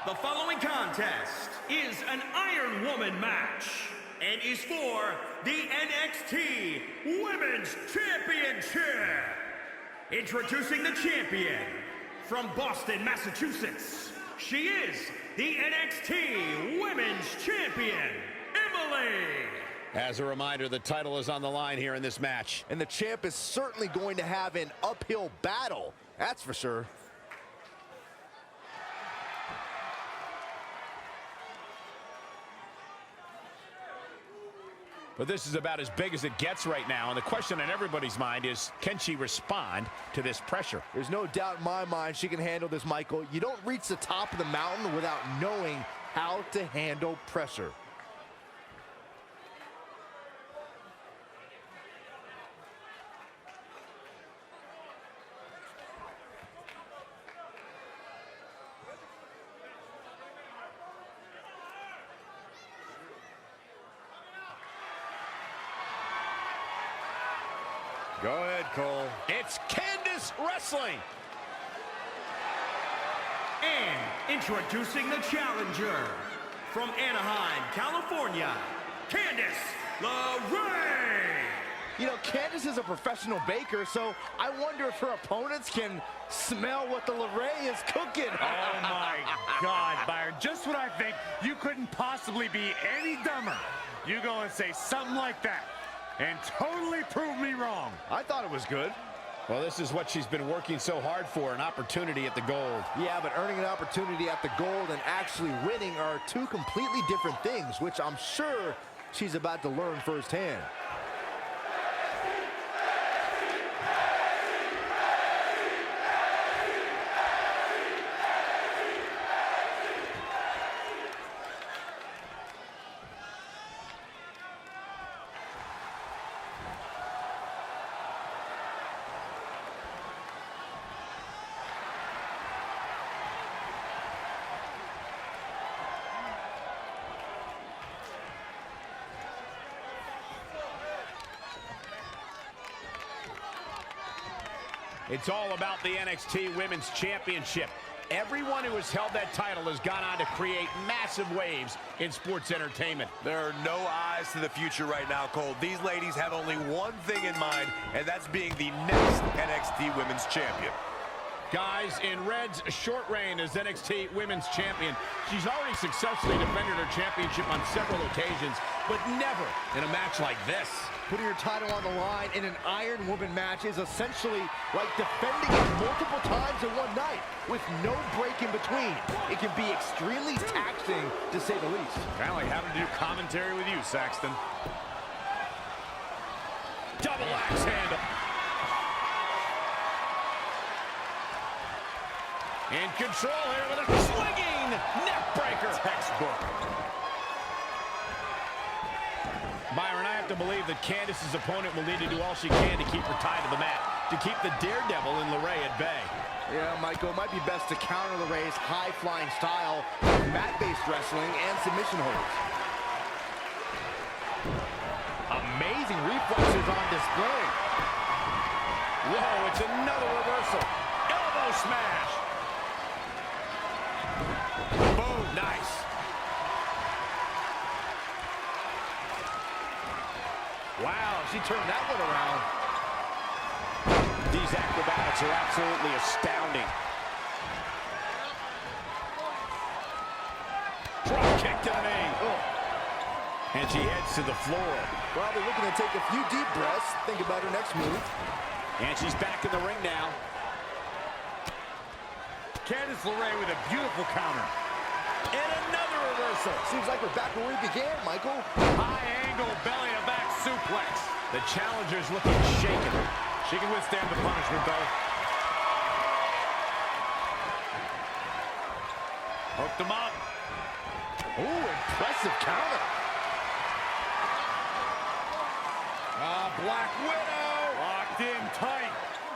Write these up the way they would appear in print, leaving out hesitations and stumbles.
The following contest is an Iron Woman match and is for the NXT Women's Championship. Introducing the champion from Boston, Massachusetts. She is the NXT Women's Champion, Emily. As a reminder, the title is on the line here in this match. And the champ is certainly going to have an uphill battle, that's for sure. But this is about as big as it gets right now, and the question on everybody's mind is, can she respond to this pressure? There's no doubt in my mind she can handle this, Michael. You don't reach the top of the mountain without knowing how to handle pressure. Go ahead, Cole. It's Candice wrestling. And introducing the challenger from Anaheim, California, Candice LeRae. You know, Candice is a professional baker, so I wonder if her opponents can smell what the LeRae is cooking. Oh, my God, Byron. Just what I think. You couldn't possibly be any dumber. You go and say something like that and totally prove me wrong. I thought it was good. Well, this is what she's been working so hard for, an opportunity at the gold. Yeah, but earning an opportunity at the gold and actually winning are two completely different things, which I'm sure she's about to learn firsthand. It's all about the NXT Women's Championship. Everyone who has held that title has gone on to create massive waves in sports entertainment. There are no eyes to the future right now, Cole. These ladies have only one thing in mind, and that's being the next NXT Women's Champion. Guys, in Red's short reign as NXT Women's Champion, she's already successfully defended her championship on several occasions, but never in a match like this. Putting your title on the line in an Iron Woman match is essentially like defending it multiple times in one night with no break in between. It can be extremely taxing, to say the least. Kind of like having to do commentary with you, Saxton. Double axe handle. In control here with a swinging neck breaker. Textbook. Byron, I have to believe that Candice's opponent will need to do all she can to keep her tied to the mat, to keep the daredevil in LeRae at bay. Yeah, Michael, it might be best to counter LeRae's high-flying style, mat-based wrestling, and submission holds. Amazing reflexes on display. Whoa, it's another reversal. Elbow smash. Boom, nice. Wow, she turned that one around. These acrobatics are absolutely astounding. Drop kick to the knee. And she heads to the floor. Probably looking to take a few deep breaths. Think about her next move. And she's back in the ring now. Candice LeRae with a beautiful counter. And another reversal. Seems like we're back where we began, Michael. High angle belly-to-back suplex. The challenger's looking shaken. She can withstand the punishment, though. Hooked him up. Ooh, impressive counter. Black Widow. Locked in tight.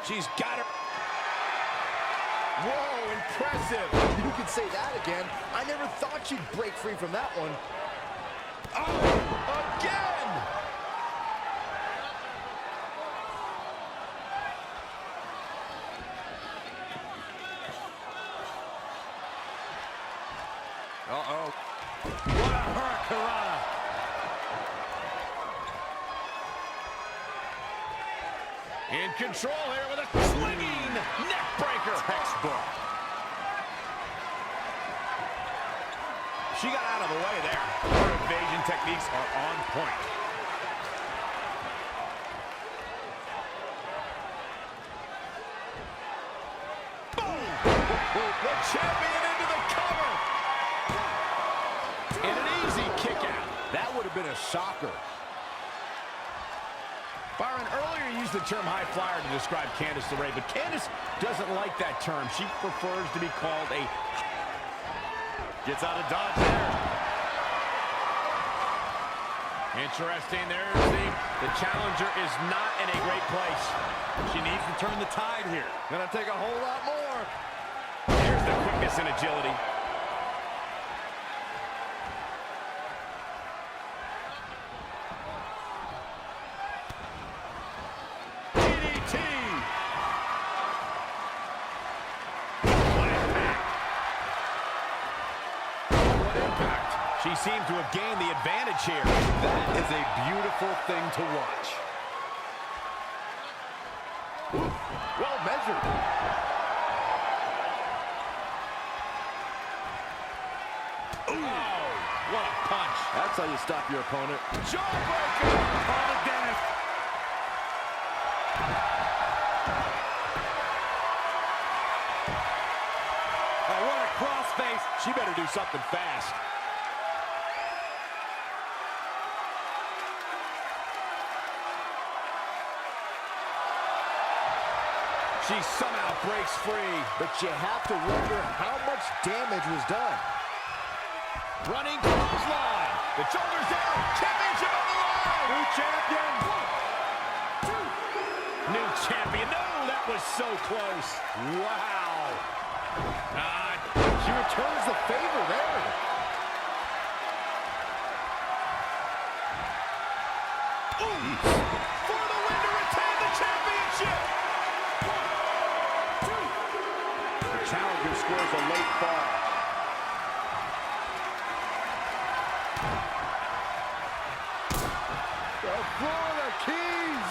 She's got her. Whoa, impressive. You can say that again. I never thought she'd break free from that one. Oh, again! What a hurricanrana. In control here with a swinging neck breaker. Textbook. She got out of the way there. Her evasion techniques are on point. Boom! The champion into the cover. And an easy kick out. That would have been a shocker. Byron, earlier you used the term high flyer to describe Candice LeRae, but Candice doesn't like that term. She prefers to be called a... Gets out of dodge there. Interesting. There's the challenger is not in a great place. She needs to turn the tide here. Gonna take a whole lot more. There's the quickness and agility. DDT. What impact. She seemed to have gained the advantage here. That is a beautiful thing to watch. Well measured. Oh, what a punch. That's how you stop your opponent. Jawbreaker. Call it Dennis. Oh, what a crossface. She better do something fast. She somehow breaks free. But you have to wonder how much damage was done. Running clothesline. The shoulders down. Championship on the line. New champion. New champion. No, that was so close. Wow. She returns the favor there. Ooh. For the win to retain the championship. The challenger scores a late fall. The Florida Keys.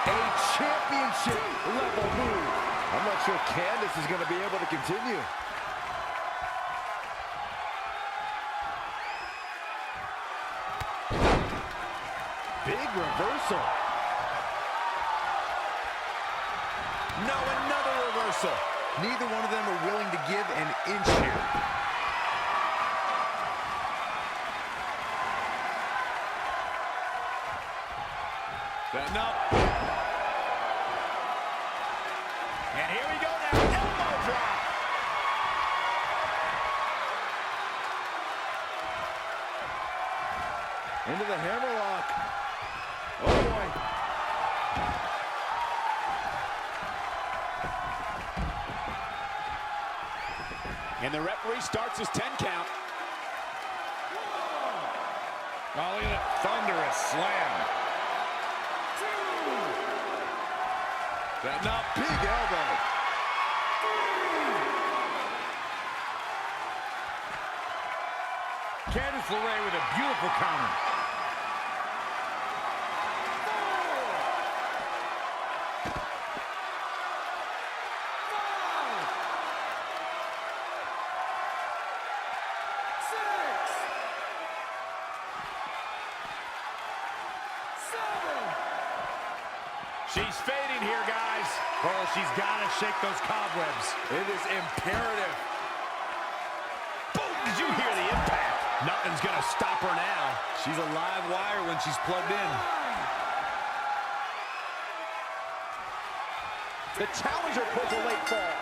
A championship level move. I'm not sure Candice is going to be able to continue. Big reversal. No, another reversal. Neither one of them are willing to give an inch here. Setting up. And here we go now. Elbow drop. Into the hammerlock. Oh, boy. And the referee starts his 10 count. Oh, look at that thunderous slam. Setting up. Big elbow. Candice LeRae with a beautiful counter. She's fading here, guys. Oh, she's got to shake those cobwebs. It is imperative. Boom! Did you hear the impact? Nothing's going to stop her now. She's a live wire when she's plugged in. The challenger pulls a late fall.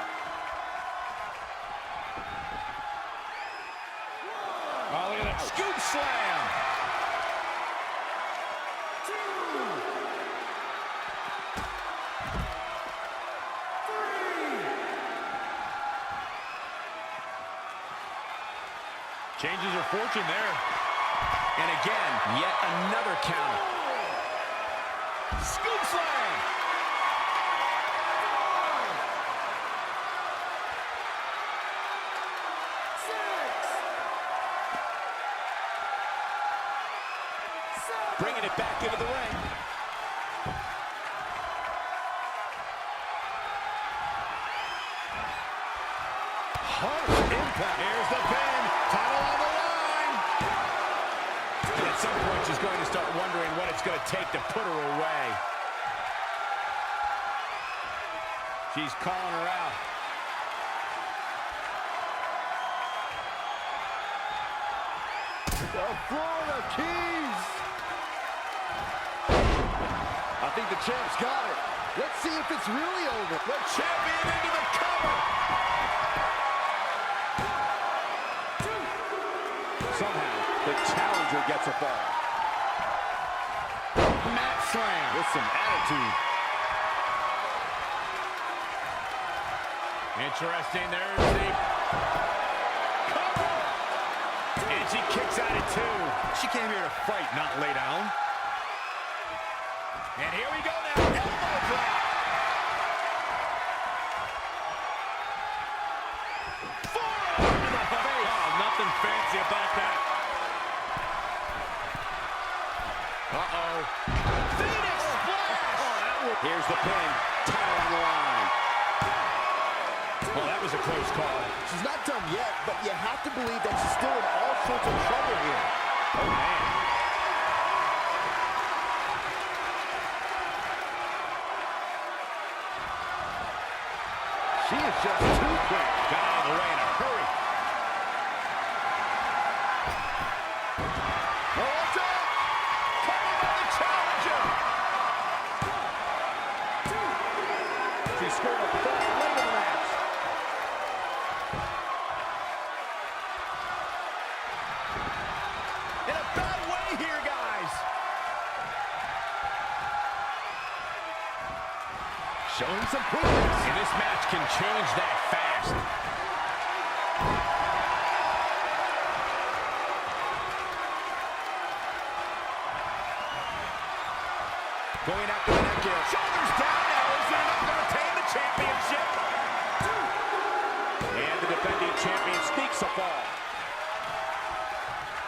Oh, look at that scoop slam. Changes her fortune there. And again, yet another counter. Scoop slam. bringing it back into the ring. Harsh impact. Here's the pin. Title on the line. And at some point, she's going to start wondering what it's going to take to put her away. She's calling her out. The Florida Keys. I think the champ's got it. Let's see if it's really over. The champion into the cover. Somehow, the challenger gets a fall. Mat slam with some attitude. Interesting. There's the cover. And she kicks out at 2. She came here to fight, not lay down. And here we go now. Elbow drop. Forearm to the face. Oh, nothing fancy about that. Uh-oh. Phoenix splash. Here's the pin. Title on the line. Well, that was a close call. She's not done yet, but you have to believe that she's still in all sorts of trouble here. Oh, man. She is just too quick. Got out of the way in a hurry. Oh, what's up? Coming by the challenger. She scored a point late in the match. In a bad way here, guys. Showing some quickness. And this match can change that fast. Going after the neck here. Shoulders down now. Is it enough to retain the championship? And the defending champion sneaks a fall.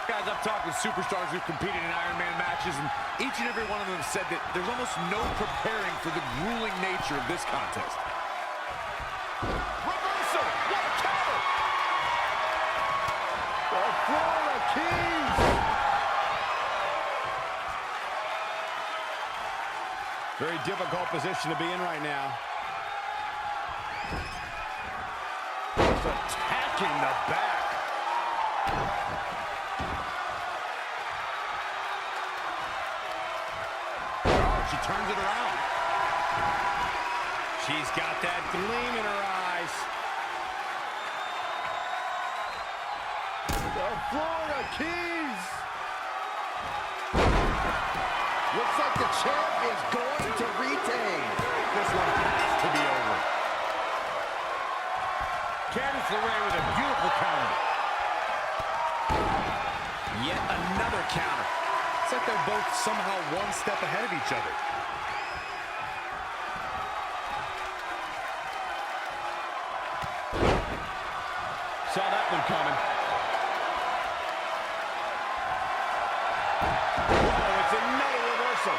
Guys, I've talked with superstars who've competed in Iron Man matches, and each and every one of them said that there's almost no preparing for the grueling nature of this contest. Reversal. What a counter. The Florida Keys. Very difficult position to be in right now. Just attacking the back. She turns it around. She's got that gleam in her eyes. The Florida Keys. Looks like the champ is going to retain. This one has to be over. Candice LeRae with a beautiful counter. Yet another counter. It's like they're both somehow one step ahead of each other. Saw that one coming. Whoa, it's another reversal.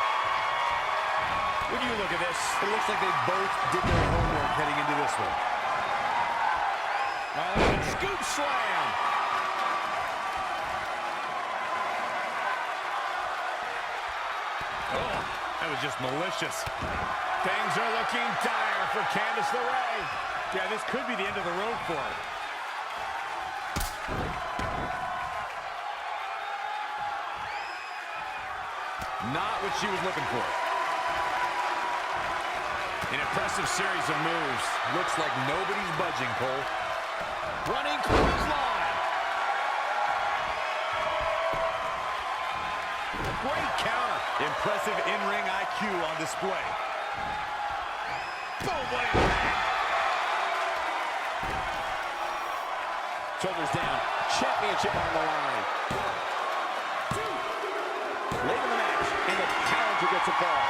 When you look at this, It looks like they both did their homework heading into this one. and scoop slam. Oh, that was just malicious. Things are looking dire for Candice LeRae. Yeah, this could be the end of the road for her. Not what she was looking for. An impressive series of moves. Looks like nobody's budging, Cole. Running clothesline. Great counter. Impressive in-ring IQ on display. Boom, what impact. Shoulders down. Championship on the line. Late in the match, and the challenger gets a fall.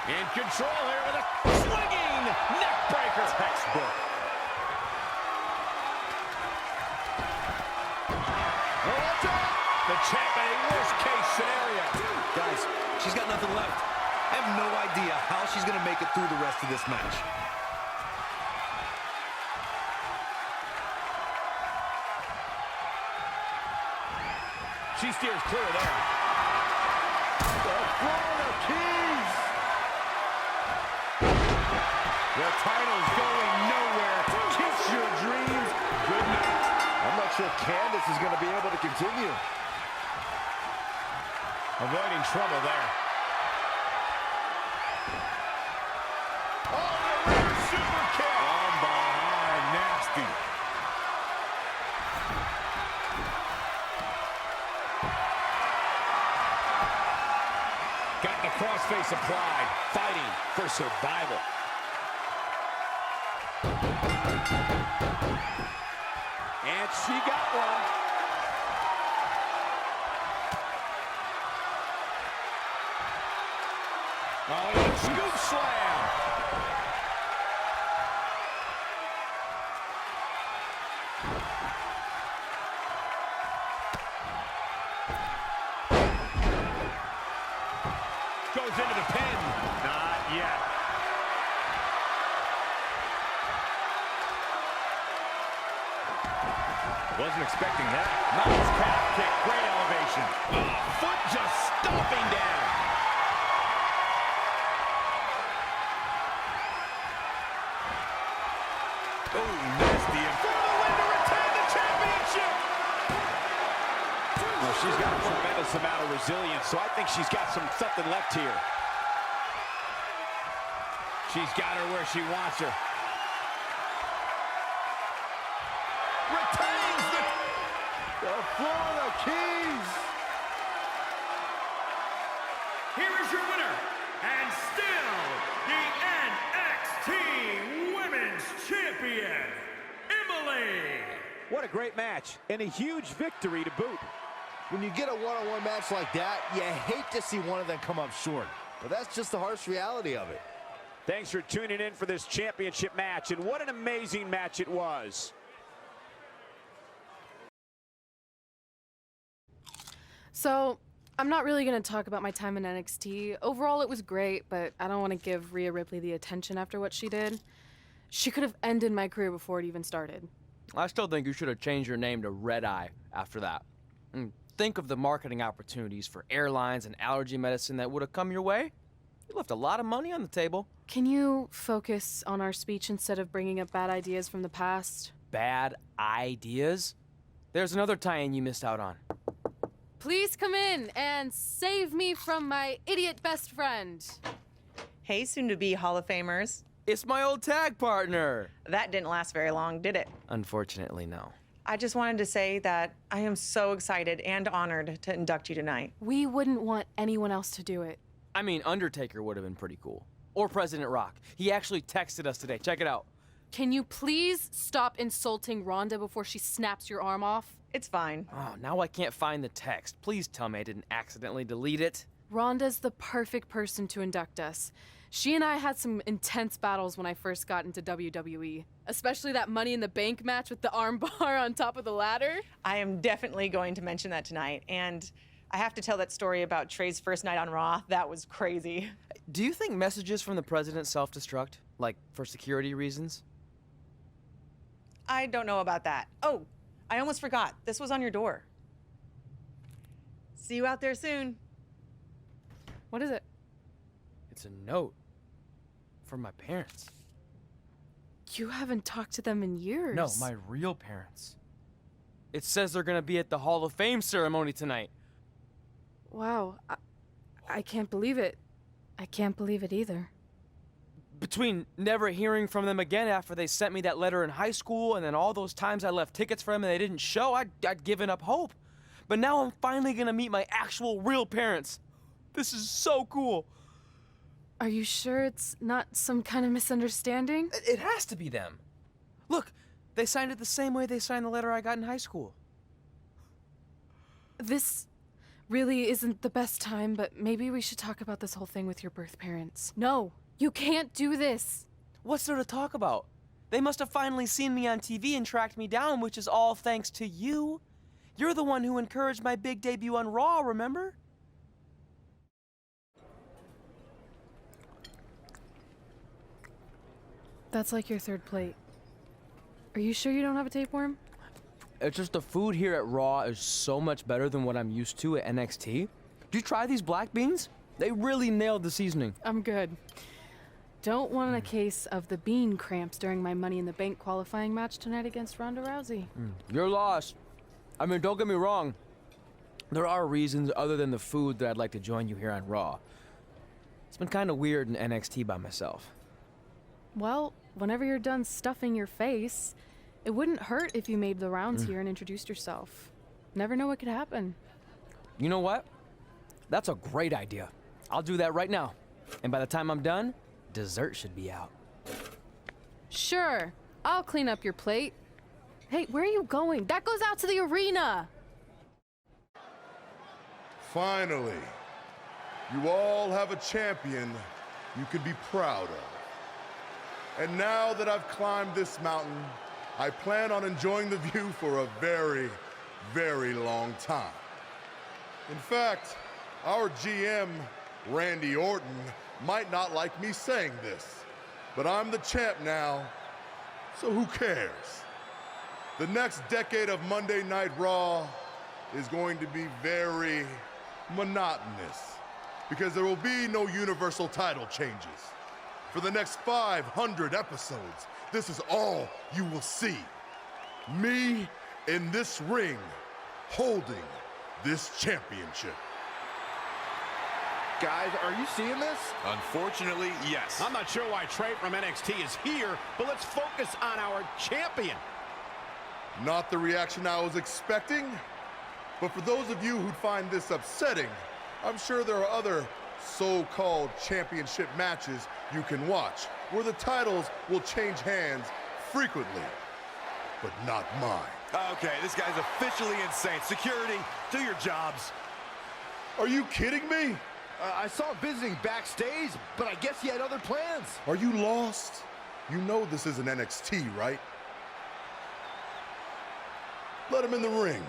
In control here with a swinging neck breaker. Textbook. Oh, left. I have no idea how she's going to make it through the rest of this match. She steers clear there. The Florida Keys. The title's going nowhere. Kiss your dreams. Good night. I'm not sure Candice is going to be able to continue. Avoiding trouble there. Oh, the rear super kick. From behind, nasty. Got the crossface applied, fighting for survival. And she got one. Oh, yeah, scoop slam. Goes into the pin. Not yet. Wasn't expecting that. Nice calf kick. Great elevation. Foot just stomping down. Oh, nasty. And for the win to retain the championship. Well, she's got a tremendous amount of resilience, so I think she's got something left here. She's got her where she wants her. Retains the Florida Keys. Here is your winner, and still the NXT Women's Champion, Emily. What a great match, and a huge victory to boot. When you get a one-on-one match like that, you hate to see one of them come up short. But that's just the harsh reality of it. Thanks for tuning in for this championship match, and what an amazing match it was. So, I'm not really going to talk about my time in NXT. Overall, it was great, but I don't want to give Rhea Ripley the attention after what she did. She could have ended my career before it even started. I still think you should have changed your name to Red Eye after that. And think of the marketing opportunities for airlines and allergy medicine that would have come your way. You left a lot of money on the table. Can you focus on our speech instead of bringing up bad ideas from the past? Bad ideas? There's another tie-in you missed out on. Please come in and save me from my idiot best friend. Hey, soon-to-be Hall of Famers. It's my old tag partner. That didn't last very long, did it? Unfortunately, no. I just wanted to say that I am so excited and honored to induct you tonight. We wouldn't want anyone else to do it. I mean, Undertaker would have been pretty cool. Or President Rock. He actually texted us today. Check it out. Can you please stop insulting Rhonda before she snaps your arm off? It's fine. Oh, now I can't find the text. Please tell me I didn't accidentally delete it. Rhonda's the perfect person to induct us. She and I had some intense battles when I first got into WWE, especially that Money in the Bank match with the arm bar on top of the ladder. I am definitely going to mention that tonight, and I have to tell that story about Trey's first night on Raw. That was crazy. Do you think messages from the president self-destruct? Like, for security reasons? I don't know about that. Oh, I almost forgot. This was on your door. See you out there soon. What is it? It's a note. From my parents. You haven't talked to them in years. No, my real parents. It says they're gonna be at the Hall of Fame ceremony tonight. Wow, I can't believe it. I can't believe it either. Between never hearing from them again after they sent me that letter in high school and then all those times I left tickets for them and they didn't show, I'd given up hope. But now I'm finally gonna meet my actual real parents. This is so cool. Are you sure it's not some kind of misunderstanding? It has to be them. Look, they signed it the same way they signed the letter I got in high school. This really isn't the best time, but maybe we should talk about this whole thing with your birth parents. No, you can't do this. What's there to talk about? They must have finally seen me on TV and tracked me down, which is all thanks to you. You're the one who encouraged my big debut on Raw, remember? That's like your third plate. Are you sure you don't have a tapeworm? It's just the food here at Raw is so much better than what I'm used to at NXT. Did you try these black beans? They really nailed the seasoning. I'm good. Don't want a case of the bean cramps during my Money in the Bank qualifying match tonight against Ronda Rousey. You're lost. I mean, don't get me wrong. There are reasons other than the food that I'd like to join you here on Raw. It's been kind of weird in NXT by myself. Well, whenever you're done stuffing your face, it wouldn't hurt if you made the rounds here and introduced yourself. Never know what could happen. You know what? That's a great idea. I'll do that right now. And by the time I'm done, dessert should be out. Sure, I'll clean up your plate. Hey, where are you going? That goes out to the arena! Finally, you all have a champion you can be proud of. And now that I've climbed this mountain, I plan on enjoying the view for a very, very long time. In fact, our GM, Randy Orton, might not like me saying this, but I'm the champ now, so who cares? The next decade of Monday Night Raw is going to be very monotonous because there will be no universal title changes. For the next 500 episodes, this is all you will see. Me in this ring, holding this championship. Guys, are you seeing this? Unfortunately, yes. I'm not sure why Trey from NXT is here, but let's focus on our champion. Not the reaction I was expecting, but for those of you who'd find this upsetting, I'm sure there are other so-called championship matches you can watch where the titles will change hands frequently, but not mine. Okay, this guy's officially insane. Security, do your jobs. Are you kidding me? I saw him visiting backstage, but I guess he had other plans. Are you lost? You know this isn't NXT, right? Let him in the ring.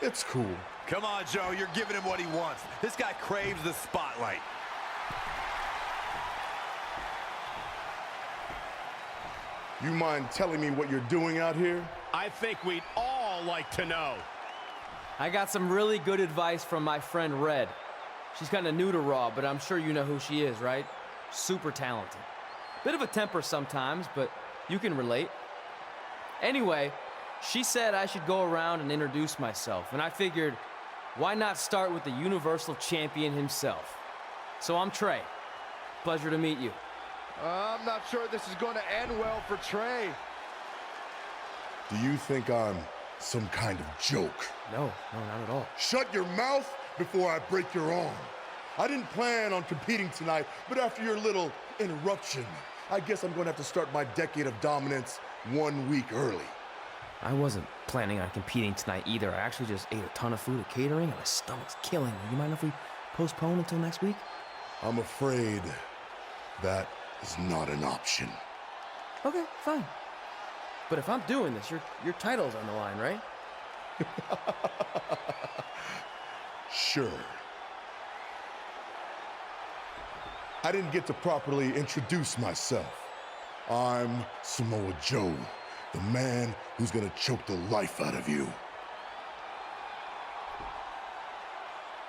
It's cool. Come on, Joe, you're giving him what he wants. This guy craves the spotlight. You mind telling me what you're doing out here? I think we'd all like to know. I got some really good advice from my friend Red. She's kind of new to Raw, but I'm sure you know who she is, right? Super talented. Bit of a temper sometimes, but you can relate. Anyway, she said I should go around and introduce myself, and I figured, why not start with the Universal Champion himself? So I'm Trey. Pleasure to meet you. I'm not sure this is going to end well for Trey. Do you think I'm some kind of joke? No, not at all. Shut your mouth before I break your arm. I didn't plan on competing tonight, but after your little interruption, I guess I'm going to have to start my decade of dominance 1 week early. I wasn't planning on competing tonight either. I actually just ate a ton of food at catering and my stomach's killing me. You mind if we postpone until next week? I'm afraid that is not an option. Okay, fine. But if I'm doing this, your title's on the line, right? Sure. I didn't get to properly introduce myself. I'm Samoa Joe, the man who's gonna choke the life out of you.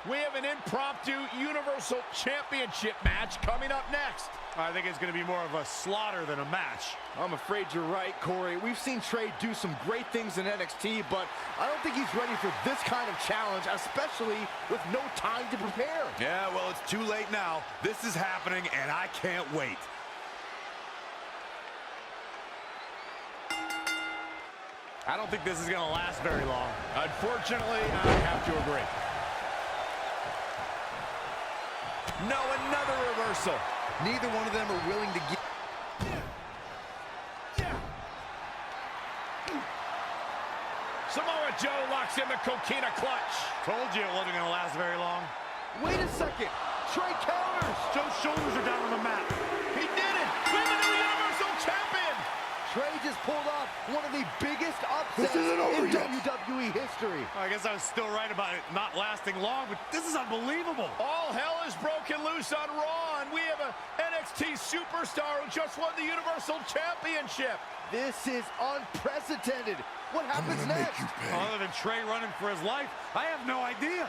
We have an impromptu Universal Championship match coming up next. I think it's going to be more of a slaughter than a match. I'm afraid you're right, Corey. We've seen Trey do some great things in NXT, but I don't think he's ready for this kind of challenge, especially with no time to prepare. Yeah, well, it's too late now. This is happening, and I can't wait. I don't think this is going to last very long. Unfortunately, I have to agree. No, another reversal. Neither one of them are willing to give. Samoa Joe locks in the coquina clutch. Told you it wasn't going to last very long. Wait a second. Trey counters. Joe's shoulders are down on the mat. He did it! We're the new Universal Champion! Trey just pulled off one of the biggest upsets This isn't over in yet. WWE history. I guess I was still right about it not lasting long, but this is unbelievable. All hell is broken loose on Raw, and we have an NXT superstar who just won the Universal Championship. This is unprecedented. What happens next? Other than Trey running for his life, I have no idea.